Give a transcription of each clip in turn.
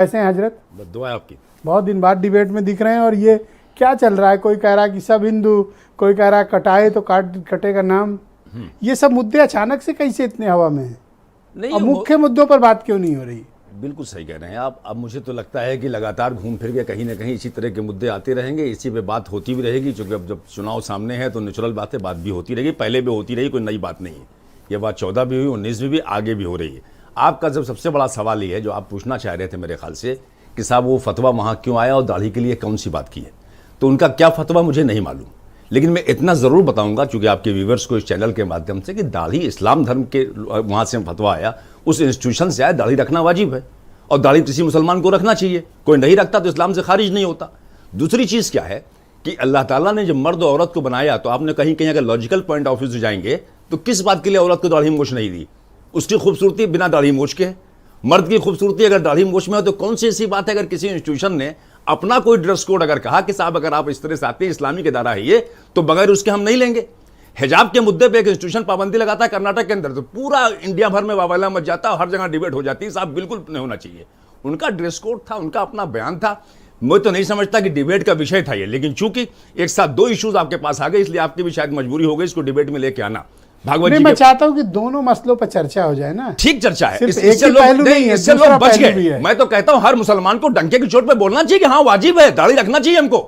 कैसे हैं हजरत? दुआ है आपकी। बहुत दिन बाद डिबेट में दिख रहे हैं। और ये क्या चल रहा है? कोई कह रहा है कि सब हिंदू, कोई कह रहा है कटाए तो कटेगा नाम। ये सब मुद्दे अचानक से कैसे इतने हवा में हैं? नहीं, अब मुख्य मुद्दों पर बात क्यों नहीं हो रही? बिल्कुल सही कह रहे हैं आप। अब मुझे तो लगता है कि लगातार घूम फिर के कहीं ना कहीं इसी तरह के मुद्दे आते रहेंगे, इसी पे बात होती भी रहेगी। क्योंकि अब जब चुनाव सामने है तो नेचुरल बात है, बात भी होती रहेगी, पहले भी होती रही, कोई नई बात नहीं है। ये बात 14 भी हुई, 19 में भी, आगे भी हो रही है। आपका जब सबसे बड़ा सवाल ये है जो आप पूछना चाह रहे थे मेरे ख्याल से कि साहब वो फतवा वहाँ क्यों आया और दाढ़ी के लिए कौन सी बात की है, तो उनका क्या फतवा मुझे नहीं मालूम। लेकिन मैं इतना ज़रूर बताऊंगा चूंकि आपके व्यूवर्स को इस चैनल के माध्यम से कि दाढ़ी इस्लाम धर्म के वहाँ से फतवा आया, उस इंस्टीट्यूशन से आया, दाढ़ी रखना वाजिब है और दाढ़ी किसी मुसलमान को रखना चाहिए। कोई नहीं रखता तो इस्लाम से खारिज नहीं होता। दूसरी चीज़ क्या है कि अल्लाह ताला ने जब मर्द और औरत को बनाया तो आपने कहीं कहीं अगर लॉजिकल पॉइंट ऑफ व्यू से जाएंगे तो किस बात के लिए औरत को दाढ़ी मूछ नहीं दी? उसकी खूबसूरती बिना दाढ़ी मूछ के है। मर्द की खूबसूरती अगर दाढ़ी मूछ में हो तो कौन सी ऐसी बात है? अगर किसी इंस्टीट्यूशन ने अपना कोई ड्रेस कोड अगर कहा कि साहब अगर आप इस तरह से आते हैं, इस्लामी के दायरा है ये, तो बगैर उसके हम नहीं लेंगे। हिजाब के मुद्दे पे एक इंस्टीट्यूशन पाबंदी लगाता है कर्नाटक के अंदर, तो पूरा इंडिया भर में वावैला मच जाता है, हर जगह डिबेट हो जाती है, साहब बिल्कुल नहीं होना चाहिए। उनका ड्रेस कोड था, उनका अपना बयान था। मैं तो नहीं समझता कि डिबेट का विषय था ये, लेकिन चूंकि एक साथ दो इश्यूज आपके पास आ गए, इसलिए आपकी भी शायद मजबूरी हो गई इसको डिबेट में लेके आना। भागवत जी मैं चाहता हूं कि दोनों मसलों पर चर्चा हो जाए ना। ठीक चर्चा है, इससे लोग बच गए। मैं तो कहता हूं हर मुसलमान को डंके की चोट पे बोलना चाहिए कि हाँ वाजिब है, दाढ़ी रखना चाहिए हमको।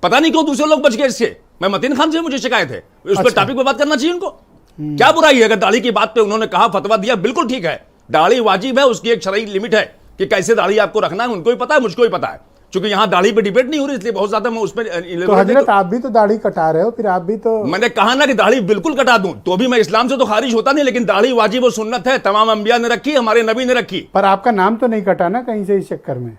पता नहीं क्यों दूसरे लोग बच गए इससे। मैं मतीन खान से मुझे शिकायत है, उस पर टॉपिक पे बात करना चाहिए उनको। क्या बुराई है अगर दाढ़ी की बात पे उन्होंने कहा, फतवा दिया, बिल्कुल ठीक है, दाढ़ी वाजिब है, उसकी एक शरई लिमिट है कि कैसे दाढ़ी आपको रखना है, उनको भी पता है, मुझको भी पता है। क्योंकि यहाँ दाढ़ी पे डिबेट नहीं हो रही, इसलिए बहुत ज्यादा मैं उस पर। तो हजरत आप भी तो दाढ़ी कटा रहे हो, फिर आप भी तो। मैंने कहा ना कि दाढ़ी बिल्कुल कटा दूं, तो भी मैं इस्लाम से तो खारिज होता नहीं, लेकिन दाढ़ी वाजिब और सुन्नत है, तमाम अंबिया ने रखी, हमारे नबी ने रखी। पर आपका नाम तो नहीं कटा ना कहीं से इस चक्कर में?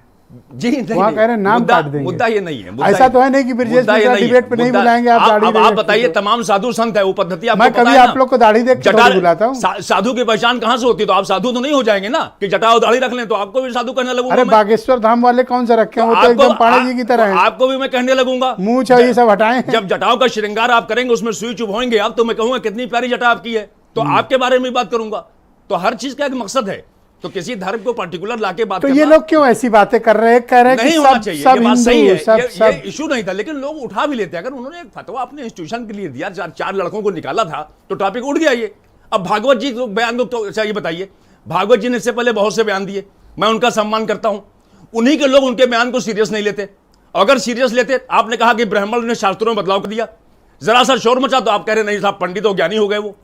जी नहीं, वहाँ कह रहे नाम काट देंगे। मुद्दा ये नहीं है। ऐसा तो है नहीं कि ब्रजेश मिश्रा डिबेट पे नहीं बुलाएंगे आप दाढ़ी। अब आप बताइए, तमाम साधु संत है, वो पद्धति आपको मैं कभी आप लोग को दाढ़ी देख के बुलाता हूँ। साधु की पहचान कहाँ से होती है? तो आप साधु तो नहीं हो जाएंगे ना कि जटाओ दाढ़ी रख लें तो आपको भी साधु कहने लगूंगा। अरे बागेश्वर धाम वाले कौन सा रखे हैं? वो तो एकदम पाणे जी की तरह है। आपको भी मैं कहने लगूंगा मूंछ और ये सब हटाएं। जब जटाओं का श्रृंगार आप करेंगे, उसमें सुई चुभाएंगे आप, तो मैं कहूंगा कितनी प्यारी जटा आपकी है, तो आपके बारे में बात करूंगा। तो हर चीज का एक मकसद है, तो किसी धर्म को पर्टिकुलर लाके बात तो ये लोग क्यों ऐसी बातें कर रहे हैं? कह रहे हैं नहीं होना चाहिए, ये बात सही है, ये इशू नहीं था, लेकिन लोग उठा भी लेते हैं। अगर उन्होंने एक फतवा अपने इंस्टीट्यूशन के लिए दिया, चार लड़कों को निकाला था, तो टॉपिक उठ गया ये। अब भागवत जी बयान को चाहिए बताइए, भागवत जी ने इससे पहले बहुत से बयान दिए, मैं उनका सम्मान करता हूं, उन्हीं के लोग उनके बयान को सीरियस नहीं लेते। अगर सीरियस लेते, आपने कहा कि ब्राह्मण ने शास्त्रों में बदलाव कर दिया, जरा सा शोर मचा तो आप कह रहे नहीं साहब पंडित और ज्ञानी हो गए वो।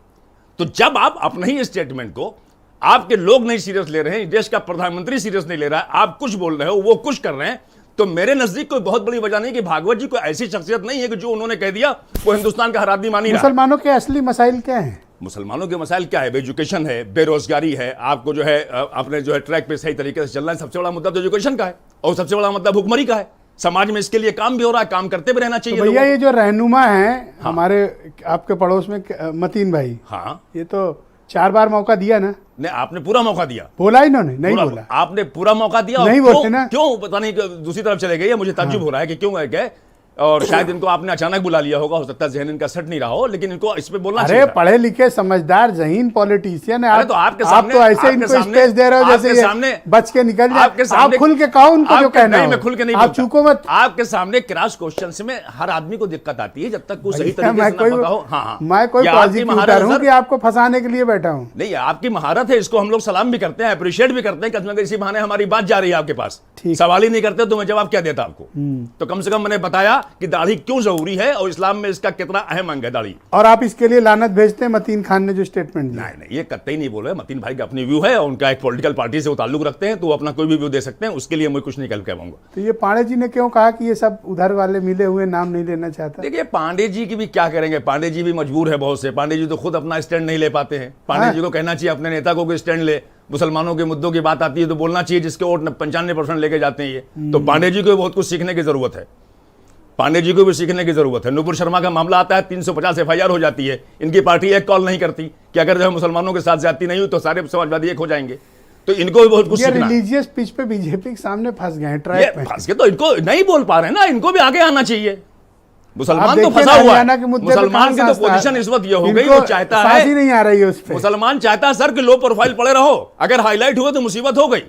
तो जब आप अपने ही स्टेटमेंट को आपके लोग नहीं सीरियस ले रहे हैं, देश का प्रधानमंत्री सीरियस नहीं ले रहा है, आप कुछ बोल रहे हो, वो कुछ कर रहे हैं, तो मेरे नजदीक कोई बहुत बड़ी वजह नहीं कि भागवत जी कोई ऐसी शख्सियत नहीं है कि जो उन्होंने कह दिया वो हिंदुस्तान का हर आदमी मान ही रहा है। मुसलमानों के असली मसाइल क्या है? मुसलमानों के मसाइल क्या है? एजुकेशन है, बेरोजगारी है, आपको जो है अपने जो है ट्रैक पे सही तरीके से चलना है। सबसे बड़ा मुद्दा तो एजुकेशन का है और सबसे बड़ा मुद्दा भुखमरी का है। समाज में इसके लिए काम भी हो रहा है, काम करते भी रहना चाहिए। भैया ये जो रहनुमा है हमारे आपके पड़ोस में मतीन भाई, हाँ, ये तो 4 बार मौका दिया ना? नहीं, आपने पूरा मौका दिया। बोला इन्होंने? नहीं बोला। आपने पूरा मौका दिया, नहीं बोलते ना। क्यों पता नहीं दूसरी तरफ चले गए, मुझे ताज्जुब हो रहा है कि क्यों गए। और शायद इनको आपने अचानक बुला लिया होगा, हो सकता है जहन इनका सेट नहीं रहा हो, लेकिन इनको इस पे बोलना चाहिए। अरे पढ़े लिखे समझदार जहीन पॉलिटिशियन है आप, तो आपके सामने, आप तो ऐसे इनको स्पेस दे रहे हो जैसे ये बच के निकल जाए। आप खुल के कहो उनको जो कहना है। मैं खुल के नहीं, आप चूको मत। आपके सामने क्रॉस क्वेश्चन में हर आदमी को दिक्कत आती है जब तक वो सही तरीके से ना बताओ। मैं कोई प्रोसिक्यूटर हूं कि आपको फंसाने के लिए बैठा हूं? नहीं, आपकी महारत है, इसको हम लोग सलाम भी करते हैं, अप्रिशिएट भी करते हैं कि इसी बहाने हमारी बात जा रही है आपके पास। सवाल ही नहीं करते तो मैं जवाब क्या देता आपको? तो कम से कम मैंने बताया कि दाढ़ी क्यों जरूरी है और इस्लाम में इसका कितना अहम अंग है दाढ़ी। और आप इसके लिए लानत भेजते हैं मतीन खान ने जो स्टेटमेंट दिया? नहीं, ये कतई नहीं बोल रहे। मतीन भाई का अपनी व्यू है और उनका एक पॉलिटिकल पार्टी से वो ताल्लुक रखते हैं, तो वो अपना कोई भी व्यू दे सकते हैं, उसके लिए मैं कुछ नहीं कह पाऊंगा। तो ये पांडे जी ने क्यों कहा कि ये सब उधर वाले मिले हुए, नाम नहीं लेना चाहता? देखिए, पांडे जी की भी क्या करेंगे, पांडे जी भी मजबूर है बहुत से। पांडे जी तो खुद अपना स्टैंड नहीं ले पाते हैं। पांडे जी को कहना चाहिए अपने नेता को स्टैंड ले, मुसलमानों के मुद्दों की बात आती है तो बोलना चाहिए, जिसके वोट 95% लेके जाते हैं ये। तो पांडे जी को बहुत कुछ सीखने की जरूरत है, पांडे जी को भी सीखने की जरूरत है। नुपुर शर्मा का मामला आता है, 350 FIR हो जाती है, इनकी पार्टी एक कॉल नहीं करती कि अगर जो है मुसलमानों के साथ ज्यादती नहीं हुई तो सारे समाजवादी एक हो जाएंगे। तो इनको भी बहुत कुछ सीखना। रिलीजियस पिच पे बीजेपी के सामने फंस गए हैं, ट्रैप में फंस गए, तो इनको नहीं बोल पा रहे ना, इनको भी आगे आना चाहिए। मुसलमान तो फंसा हुआ है। मुसलमान की तो पोजीशन इस वक्त ये हो गई, वो चाहता है, नहीं आ रही है उस पे। मुसलमान चाहता है सर कि लो प्रोफाइल पड़े रहो, अगर हाईलाइट हुए तो मुसीबत हो गई।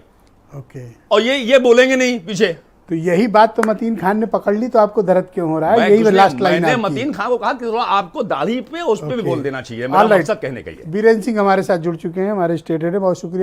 ओके, और ये बोलेंगे नहीं पीछे। तो यही बात तो मतीन खान ने पकड़ ली, तो आपको दर्द क्यों हो रहा है? यही कुछ लास्ट नहीं, लाइन मैंने आपकी। मतीन खान को कहा कि थोड़ा आपको दाढ़ी पे उस पे भी ओके। बोल देना चाहिए, मेरा All right. मकसद कहने का ही है। बीरेन सिंह हमारे साथ जुड़ चुके हैं, हमारे स्टेट हेड है, बहुत शुक्रिया।